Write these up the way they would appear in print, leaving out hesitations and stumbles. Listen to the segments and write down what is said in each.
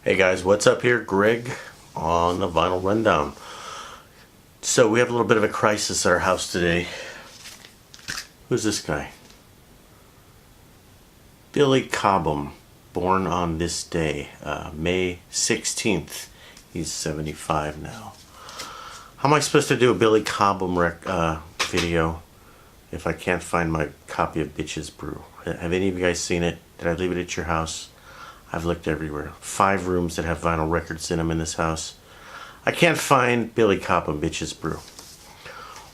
Hey guys, what's up here? Greg on the Vinyl Rundown. So we have a little bit of a crisis at our house today. Who's this guy? Billy Cobham, born on this day, May 16th. He's 75 now. How am I supposed to do a Billy Cobham video if I can't find my copy of Bitches Brew? Have any of you guys seen it? Did I leave it at your house? I've looked everywhere. 5 rooms that have vinyl records in them in this house. I can't find Billy Cobham Bitches Brew.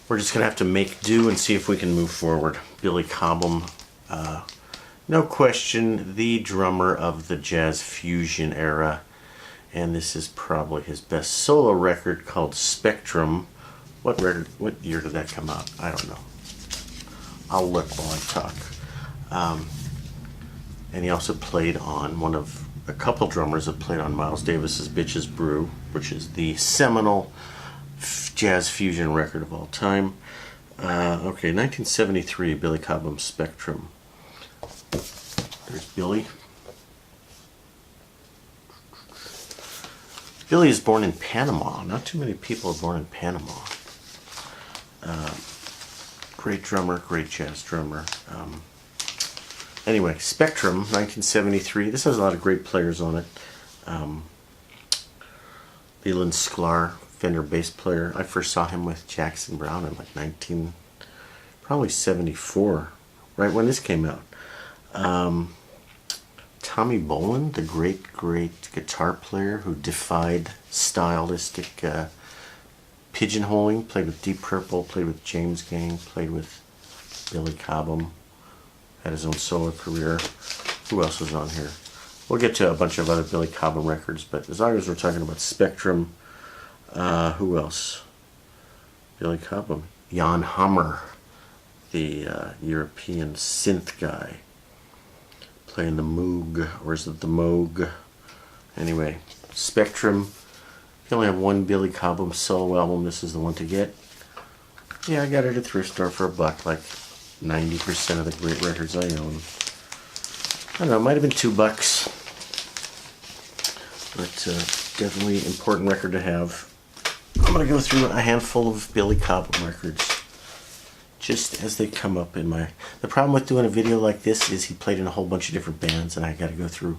We're just going to have to make do and see if we can move forward. Billy Cobham, no question, the drummer of the jazz fusion era. And this is probably his best solo record called Spectrum. What year did that come out? I don't know. I'll look while I talk. And he also played on a couple drummers that played on Miles Davis's Bitches Brew, which is the seminal jazz fusion record of all time. Okay, 1973, Billy Cobham Spectrum. There's Billy. Billy is born in Panama. Not too many people are born in Panama. Great drummer, great jazz drummer. Anyway, Spectrum, 1973. This has a lot of great players on it. Leland Sklar, Fender bass player. I first saw him with Jackson Browne in like probably 74, right when this came out. Tommy Bolin, the great guitar player who defied stylistic pigeonholing, played with Deep Purple, played with James Gang, played with Billy Cobham. Had his own solo career. Who else was on here? We'll get to a bunch of other Billy Cobham records, but as long as we're talking about Spectrum, who else? Billy Cobham. Jan Hammer, the European synth guy, playing the Moog, or is it the Moog? Anyway, Spectrum. If you only have one Billy Cobham solo album, this is the one to get. Yeah, I got it at a thrift store for $1, like 90% of the great records I own. I don't know, it might have been $2, but definitely important record to have. I'm going to go through a handful of Billy Cobham records just as they come up in my... The problem with doing a video like this is he played in a whole bunch of different bands, and I got to go through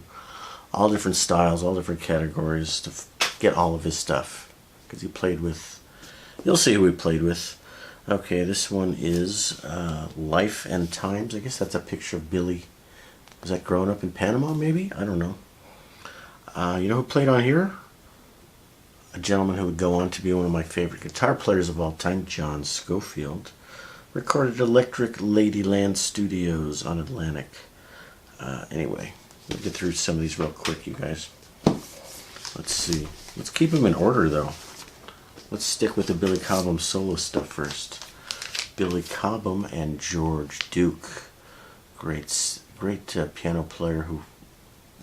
all different styles, all different categories to get all of his stuff, because he played with... You'll see who he played with. Okay, this one is Life and Times. I guess that's a picture of Billy. Was that growing up in Panama, maybe? I don't know. You know who played on here? A gentleman who would go on to be one of my favorite guitar players of all time, John Scofield. Recorded at Electric Ladyland Studios on Atlantic. Anyway, we'll get through some of these real quick, you guys. Let's see. Let's keep them in order, though. Let's stick with the Billy Cobham solo stuff first. Billy Cobham and George Duke. Great piano player who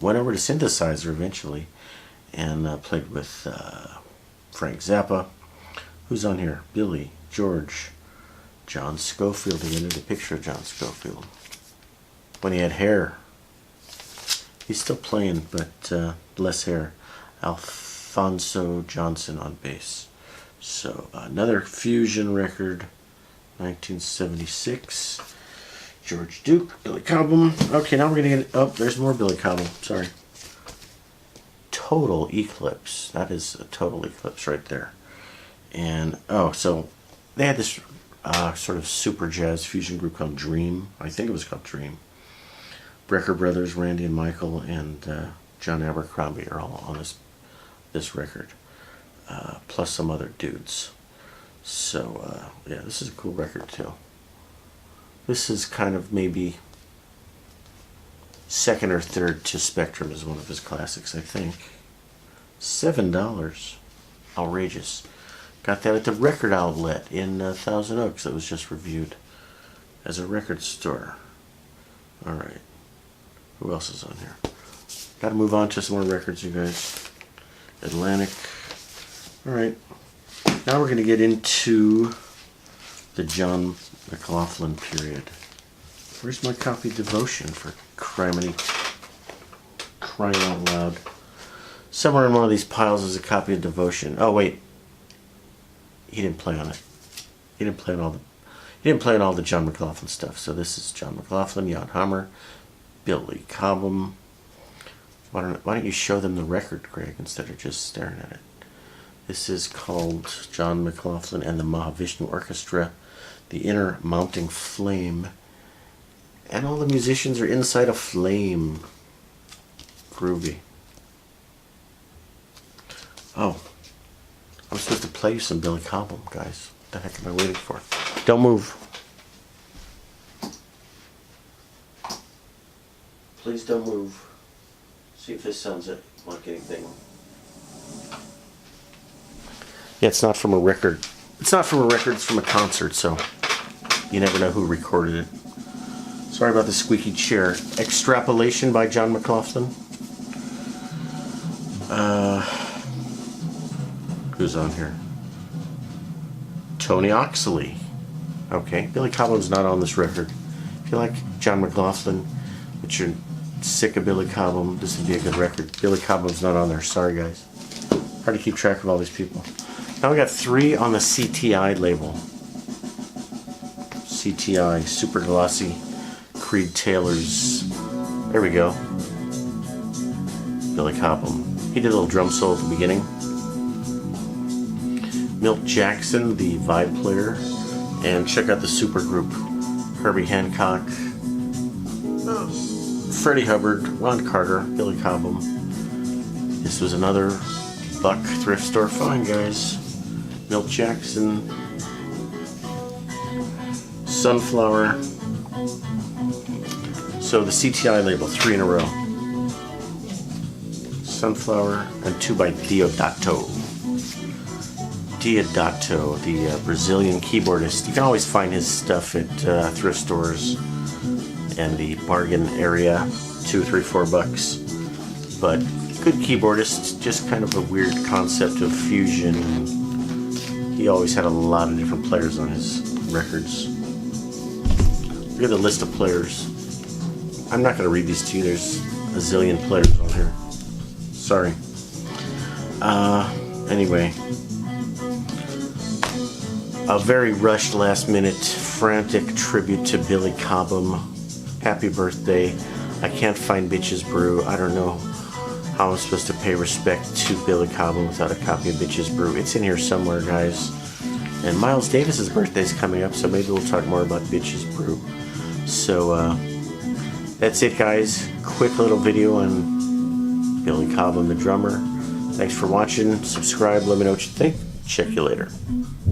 went over to synthesizer eventually and played with Frank Zappa. Who's on here? Billy, George, John Scofield. He ended a picture of John Scofield when he had hair. He's still playing, but less hair. Alfonso Johnson on bass. So another fusion record, 1976. George Duke, Billy Cobham. Okay, now we're gonna get... Oh, there's more Billy Cobham. Sorry. Total Eclipse. That is a Total Eclipse right there. And so they had this sort of super jazz fusion group called Dream. I think it was called Dream. Brecker Brothers, Randy and Michael, and John Abercrombie are all on this record. Plus some other dudes. So, yeah, this is a cool record too. This is kind of maybe second or third to Spectrum as one of his classics, I think. $7. Outrageous. Got that at the Record Outlet in Thousand Oaks that was just reviewed as a record store. Alright. Who else is on here? Gotta move on to some more records, you guys. Atlantic. Alright, now we're going to get into the John McLaughlin period. Where's my copy Devotion, for crying out loud? Somewhere in one of these piles is a copy of Devotion. Oh wait, he didn't play on it. He didn't play on all the John McLaughlin stuff. So this is John McLaughlin, Jan Hammer, Billy Cobham. Why don't you show them the record, Greg, instead of just staring at it? This is called John McLaughlin and the Mahavishnu Orchestra, The Inner Mounting Flame. And all the musicians are inside a flame. Groovy. Oh, I'm supposed to play you some Billy Cobham, guys. What the heck am I waiting for? Don't move. Please don't move. See if this sounds like anything. Yeah, it's not from a record. It's not from a record, it's from a concert, so you never know who recorded it. Sorry about the squeaky chair. Extrapolation by John McLaughlin. Who's on here? Tony Oxley. Okay, Billy Cobham's not on this record. If you like John McLaughlin, but you're sick of Billy Cobham, this would be a good record. Billy Cobham's not on there. Sorry, guys. Hard to keep track of all these people. Now we got 3 on the CTI label. CTI, Super Glossy, Creed Taylor's. There we go. Billy Cobham. He did a little drum solo at the beginning. Milt Jackson, the vibe player. And check out the super group. Herbie Hancock, Freddie Hubbard, Ron Carter, Billy Cobham. This was another Buck thrift store find, guys. Milt Jackson, Sunflower. So the CTI label, 3 in a row. Sunflower and 2 by Deodato. Deodato, the Brazilian keyboardist. You can always find his stuff at thrift stores and the bargain area, $2, $3, $4. But good keyboardist, just kind of a weird concept of fusion. He always had a lot of different players on his records. Look at the list of players. I'm not going to read these to you. There's a zillion players on here. Sorry. Anyway. A very rushed, last-minute, frantic tribute to Billy Cobham. Happy birthday. I can't find Bitches Brew. I don't know how I'm supposed to pay respect to Billy Cobham without a copy of Bitches Brew. It's in here somewhere, guys. And Miles Davis's birthday is coming up, so maybe we'll talk more about Bitches Brew. So, that's it, guys. Quick little video on Billy Cobham, the drummer. Thanks for watching. Subscribe. Let me know what you think. Check you later.